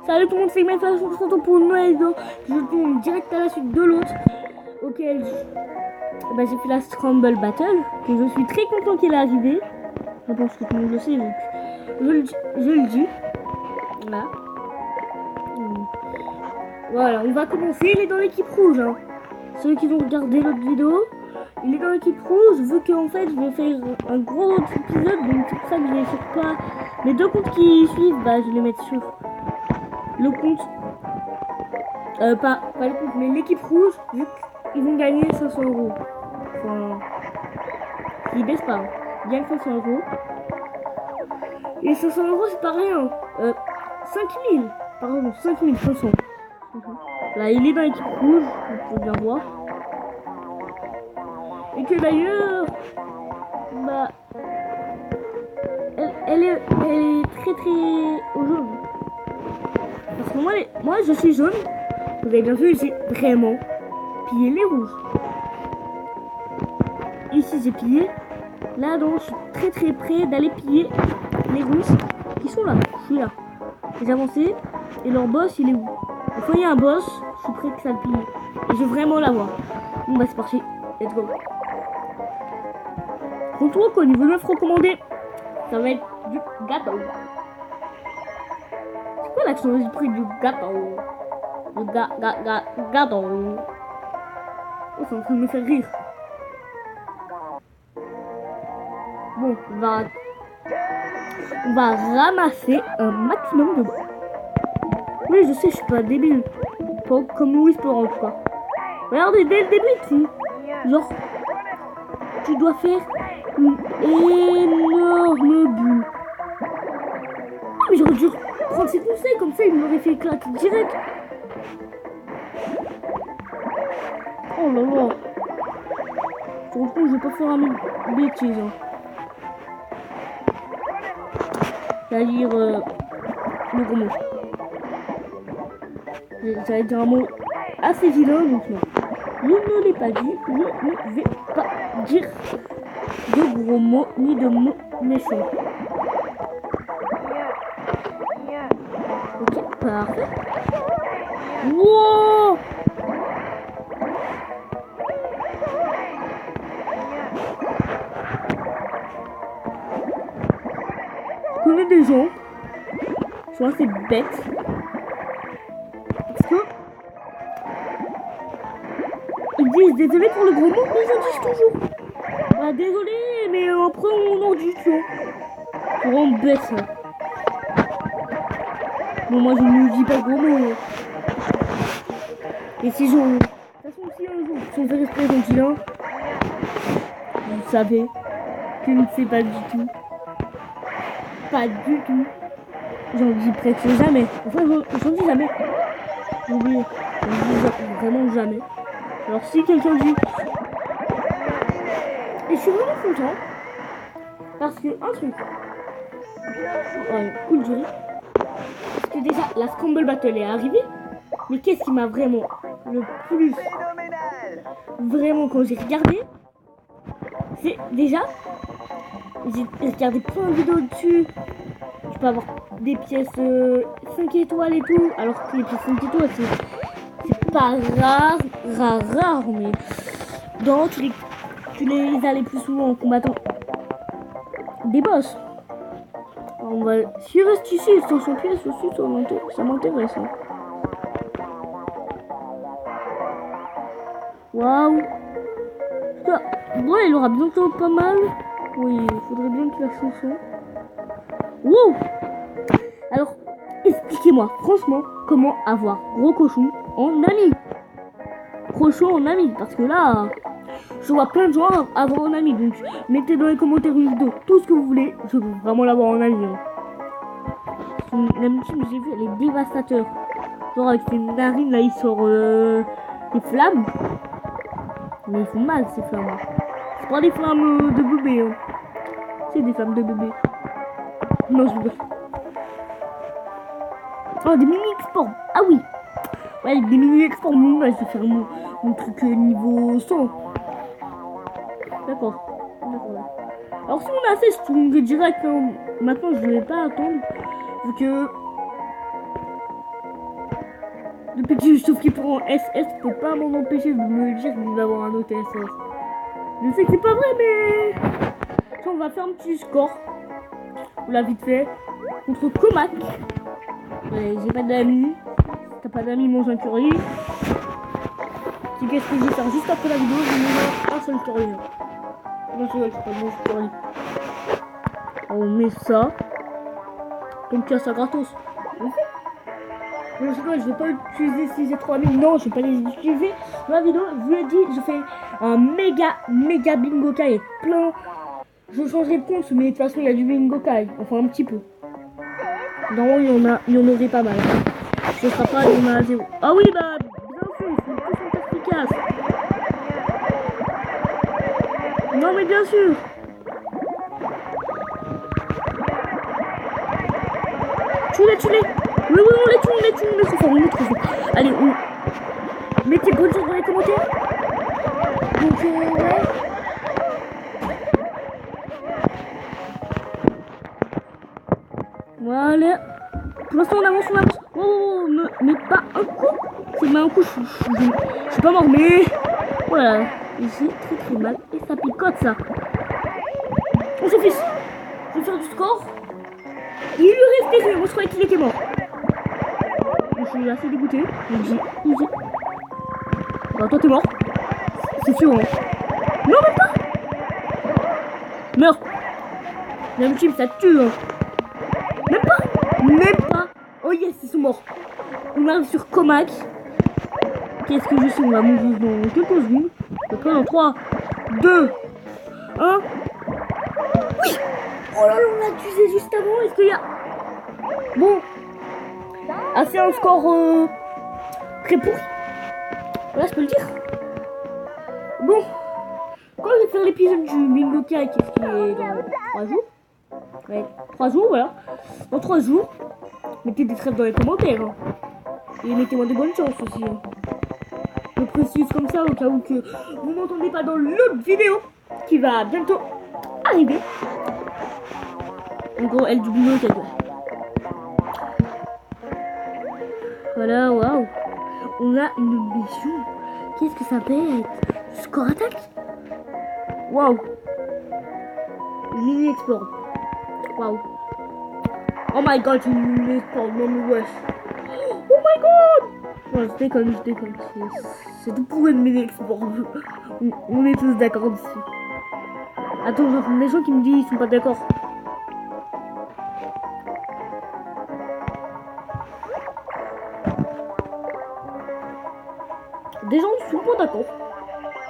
Salut tout le monde, c'est Minecraft, on se retrouve pour une nouvelle vidéo. Je tourne direct à la suite de l'autre, auquel j'ai fait la Scramble Battle, que je suis très content qu'elle est arrivée. Je pense que tout le monde le sait, donc je le dis. Voilà. Voilà, on va commencer. Il est dans l'équipe rouge. Hein. Ceux qui ont regardé l'autre vidéo, il est dans l'équipe rouge, vu qu'en fait je vais faire un gros autre épisode, donc c'est pour ça que je vais sur pas les deux comptes qui suivent, je vais les mettre sur le compte, pas le compte, mais l'équipe rouge, vu qu'ils vont gagner 500 euros. Enfin, ils baissent pas, ils gagnent 500 euros. Et 500 euros, c'est pas rien. 5000, pardon, 5500. Là, il est dans l'équipe rouge, vous pouvez bien voir. Et que d'ailleurs, elle est très au jaune. Parce que moi je suis jaune. Vous avez bien vu, j'ai vraiment pillé les rouges. Ici j'ai pillé. Là donc je suis très près d'aller piller les rouges qui sont là. Je suis là. J'ai avancé et leur boss il est où? Quand il y a un boss, je suis prêt que ça le pille. Et je veux vraiment l'avoir. Bon c'est parti. Let's go. Contre qu'au niveau 9 recommandé, ça va être du gâteau. C'est quoi l'action du prix du gâteau? Le gâteau. Oh, c'est en train de me faire rire. Bon, on va ramasser un maximum de bois. Oui, je sais, je suis pas débile. Pas comme Louis peut en tout cas. Regardez, dès le début, ici. Genre, tu dois faire une énorme bulle. Mais j'aurais dû prendre ses conseils, comme ça il m'aurait fait éclater direct. Oh là là. Je me rends compte que je vais pas faire une bêtise. Hein. C'est-à-dire le gros mot. Ça va être un mot assez vilain, donc non. Je ne l'ai pas dit, je ne vais pas dire de gros mots ni de mots méchants. Ok, parfait. Wow! Je connais des gens qui sont assez bêtes. Parce que ils disent désolé pour le gros mot, mais ils en disent toujours. Désolé, mais après on en dit ça. C'est vraiment bête ça. Bon, moi je ne dis pas le gros mot. Et si j'en... De toute façon, si un jour ils sont fait respirer dans le vilain, vous savez que je ne sais pas du tout. Pas du tout. J'en dis presque jamais. Enfin, j'en dis jamais. J'en dis vraiment jamais. Alors si quelqu'un dit... Et je suis vraiment content. Parce que, un truc. Ouais, cool jury. Parce que déjà, la Scramble Battle est arrivée. Mais qu'est-ce qui m'a vraiment le plus... Vraiment, quand j'ai regardé... C'est déjà... J'ai regardé plein de vidéos dessus. Tu peux avoir des pièces 5 étoiles et tout. Alors que les pièces 5 étoiles, c'est pas rare. Mais dans tu les as les plus souvent en combattant des boss. Alors on va... Si reste ici, 500 pièces aussi, ça m'intéresse. Hein. Waouh. Bon, il aura bientôt pas mal. Oui, il faudrait bien qu'il fasse 500. Wow. Alors, expliquez-moi, franchement, comment avoir Gros Cochon en ami. Cochon en ami, parce que là, je vois plein de gens avoir en ami. Donc, mettez dans les commentaires une vidéo, tout ce que vous voulez. Je veux vraiment l'avoir en ami. Hein. L'amitié que j'ai vue, elle est dévastateur. Genre, avec ses narines, là, il sort des flammes. Mais ils font mal, ces flammes. Hein. C'est pas des flammes de bébé. Hein. C'est des flammes de bébé. Non, je veux dire. Oh, des mini-exports. Ah oui. Ouais, des mini-exports. Je vais faire mon truc niveau 100. D'accord. Alors, si on a assez, je tournerai direct. Hein. Maintenant, je ne vais pas attendre. Vu que... Depuis que je suis soufflé pour un SS, je peux pas m'en empêcher de me dire qu'il va avoir un autre SS. Je sais que c'est pas vrai, mais... Ça, on va faire un petit score. On l'a vite fait. Contre Comac. Ouais, j'ai pas d'amis. Si t'as pas d'amis, mange un curry. C'est qu'est-ce que je vais faire juste après la vidéo, je vais mettre un seul curry. Non, c'est vrai, c'est pas mon curry. On met ça. Donc tu as ça gratos. Je vais pas utiliser si j'ai 3000. Non, je vais pas les utiliser. Dans la vidéo, je vous l'ai dit, je fais un méga bingo kai avec plein. Je changerai de compte, mais de toute façon, il y a du bingo kai. Enfin, un petit peu. Normalement, il y en aurait pas mal. Ce sera pas il y en a à 0. Ah oui, bah, bien sûr, ils sont tous efficaces. Non, mais bien sûr. Tue-les. Oui, on les tue, faut faire une autre chose. Allez, mettez bonne chance dans les commentaires. Donc, ouais. Voilà. Pour l'instant, on avance. Oh, mais pas un coup. C'est mal un coup, je suis pas mort, mais... Voilà. J'ai très mal. Et ça picote, ça. On s'en fiche. Je vais faire du score. Il lui restait rien. Moi, je croyais qu'il était mort. Je suis assez dégoûté. Donc, j'ai... Bah, toi, t'es mort. C'est sûr, hein. Non, même pas. Meurs. Même team, ça tue, hein. Même pas. Oh yes, ils sont morts. On arrive sur Comac. Qu'est-ce que je sais? On va mourir dans quelques secondes. Donc là, dans 3, 2, 1. Oui. Oh là là, on l'a tué juste avant. Est-ce qu'il y a... Bon. Ah, c'est un score très pourri. Voilà, je peux le dire. Bon. Quand je vais faire l'épisode du bingo kai, qu'est-ce qui est dans 3 jours? Ouais, 3 jours, voilà. Dans 3 jours, mettez des trèfles dans les commentaires. Hein. Et mettez-moi de bonnes chances aussi. Hein. Je précise comme ça au cas où que vous m'entendez pas dans l'autre vidéo qui va bientôt arriver. En gros, elle du bingo kai. Voilà, waouh. On a une mission. Qu'est-ce que ça peut être? Score attaque? Waouh. Mini export. Waouh. Oh my god, une mini export. Non mais wesh. Oh my god. Non, je déconne. C'est tout pour une mini export. On est tous d'accord dessus. Attends, j'entends des gens qui me disent qu'ils sont pas d'accord. Des gens ne sont pas d'accord.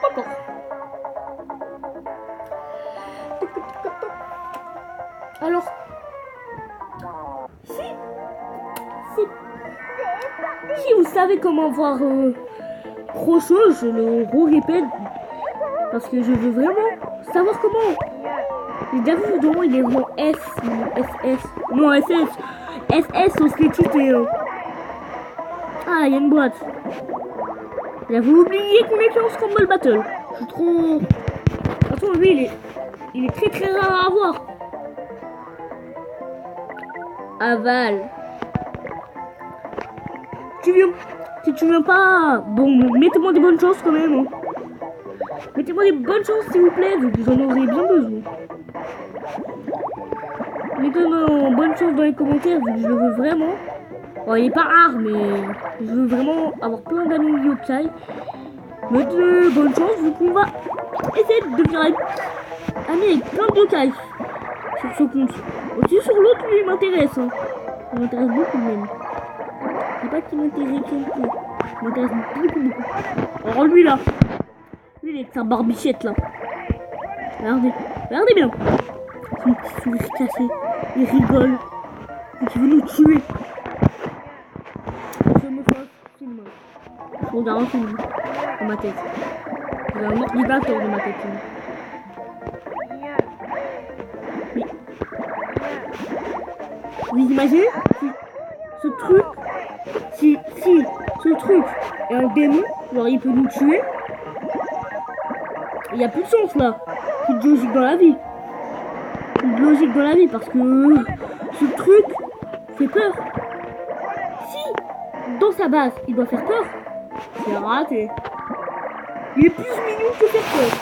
D'accord. Alors, si vous savez comment voir trop chose, je le répète parce que je veux vraiment savoir comment. Les derniers vidéos, il est rond S, SS, non SS, SS au skeletite et ah, il y a une boîte. J'avais oublié qu'on était en Scramble Battle. Je suis trop... Attends, lui, il est très rare à avoir. Aval. Si tu viens pas... Bon, mettez-moi des bonnes chances quand même. Hein. Mettez-moi des bonnes chances s'il vous plaît, vous en aurez bien besoin. Mettez-moi bonnes chances dans les commentaires, vu que je le veux vraiment. Bon, il est pas rare, mais je veux vraiment avoir plein d'amis yokai. Mettez bonne chance, vu qu'on va essayer de devenir ami avec plein de yokai sur ce compte. Aussi sur l'autre, lui, il m'intéresse. Hein. Il m'intéresse beaucoup même. C'est pas qu'il m'intéresse quelqu'un. Il m'intéresse beaucoup. Alors lui là, lui il est avec sa barbichette là. Regardez bien. Son petit sourire cassé. Il rigole. Et il veut nous tuer. Je me fais un film. Je regarde un film dans ma tête. J'ai un ordinateur dans ma tête. Mais... Vous imaginez ce truc, si ce truc est un démon, genre il peut nous tuer, il n'y a plus de sens là. Plus de logique dans la vie. Plus de logique dans la vie parce que ce truc fait peur. Si dans sa base, il doit faire peur. C'est raté. Il est plus mignon que faire peur.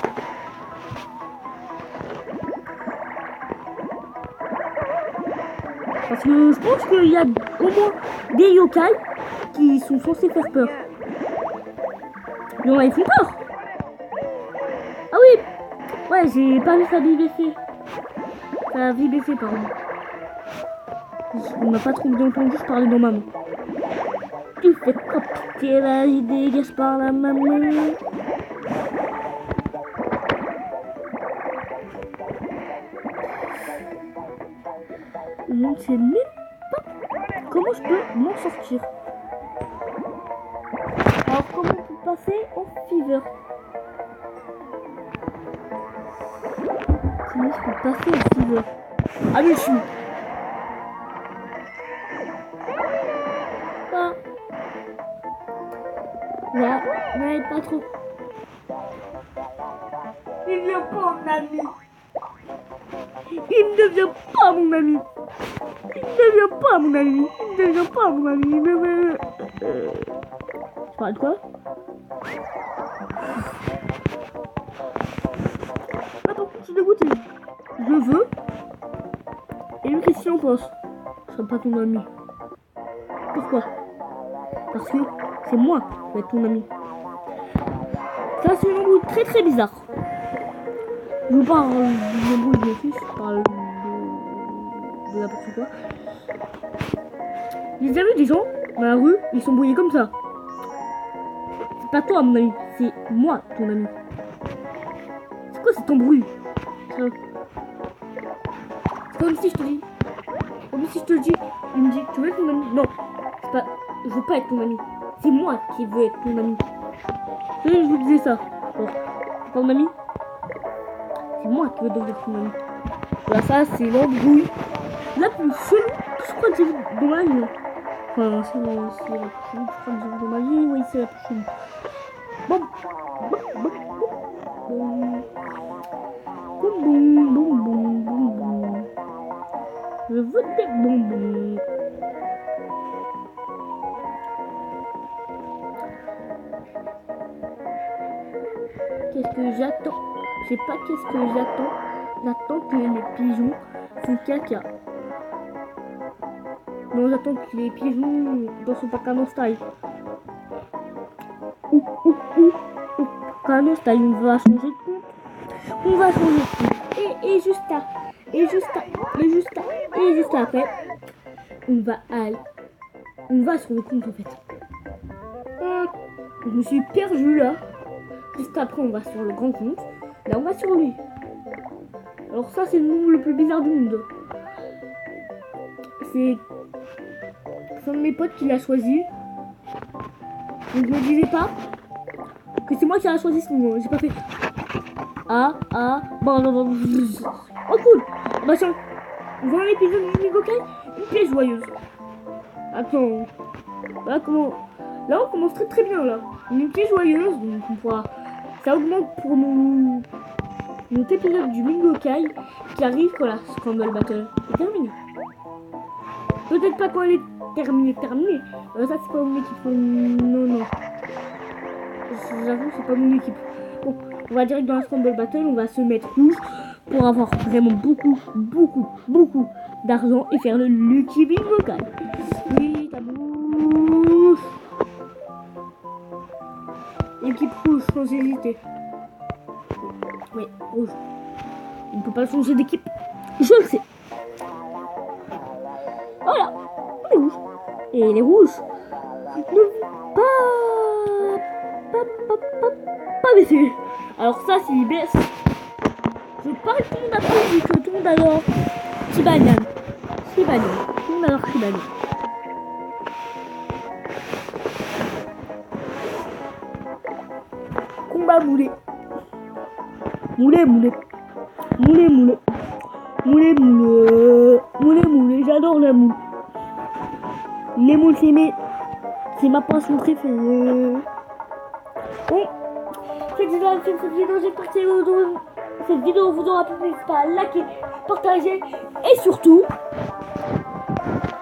Parce que je pense qu'il y a au moins des yokai qui sont censés faire peur. Non, ils font peur. Ah oui. Ouais, j'ai pas vu sa vie baisser. Sa vie baisser, pardon. On n'a pas trop bien entendu, je parlais dans ma main. Tu fais pas pitié, vas-y, dégage par la maman. Je ne sais même pas comment je peux m'en sortir. Alors, comment on peut passer en fever? Comment je peux passer en fever? Ah, mais je suis... Là, n'allez pas trop. Il ne devient pas mon ami. Il ne devient pas mon ami. Il ne devient pas mon ami. Il ne devient pas mon ami. Tu parles de quoi? Attends, je suis dégoûté. Je veux. Et une question pense. Je ne serai pas ton ami. Pourquoi? Parce que c'est moi qui vais être ton ami. Ça, c'est une embrouille très très bizarre. Je vous parle d'une embrouille de fils, je parle de n'importe quoi. J'ai déjà vu des gens dans la rue, ils sont brouillés comme ça. C'est pas toi, mon ami, c'est moi, ton ami. C'est quoi cette embrouille? C'est comme si je te dis. Comme si je te dis, il me dit, tu veux être ton ami? Non, c'est pas. Je veux pas être ton ami. C'est moi qui veux être ton ami. Je vous disais ça. Bon, ton ami? C'est moi qui veux devenir ton ami. Voilà, ça, c'est l'embrouille la plus chelou que je crois que j'ai vu dans ma vie. Enfin, c'est la plus chelou que je crois que j'ai vu dans ma vie. Oui, c'est la plus chelou. Bon. Bonbon. Je veux des bonbons. Qu'est-ce que j'attends? Je sais pas qu'est-ce que j'attends. J'attends que les pigeons font caca. Non, j'attends que les pigeons dans son Kano style. Kano style, on va changer de compte. On va changer de compte. Et juste après, on va sur le compte en fait. Je me suis perdu là. Juste après, on va sur le grand compte. Là, on va sur lui. Alors ça, c'est le nom le plus bizarre du monde. C'est un de mes potes qui l'a choisi. Donc, je ne disais pas que c'est moi qui a choisi ce nom. J'ai pas fait... Bon. Oh, cool. Bah tiens, on voit un épisode du Migokai, une pièce joyeuse. Attends. Là, on commence très très bien, là. Une pièce joyeuse, donc on pourra... Ça augmente pour nous... Notre épisode du Migokai qui arrive quand la Scramble Battle est terminée. Peut-être pas quand elle est terminée. Ça, c'est pas mon équipe. Non. J'avoue, c'est pas mon équipe. Bon, on va direct dans la Scramble Battle. On va se mettre rouge pour avoir vraiment beaucoup d'argent et faire le Lucky Migokai. Oui, ta bouche. Équipe rouge, sans hésiter. Oui, rouge. On ne peut pas changer d'équipe. Je le sais. Voilà. On est rouge. Et les rouges ne vont pas baisser. Alors ça, s'ils baissent, je parle tout le monde après, vu que tout le monde adore Shibanian. Tout le monde adore Shibanian. Combat moulé. Moulé, j'adore la moule. Les moules, c'est ma passion préférée. Bon, cette vidéo, j'espère que cette vidéo vous aura plu. N'hésitez pas à liker, partager et surtout,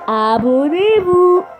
abonnez-vous.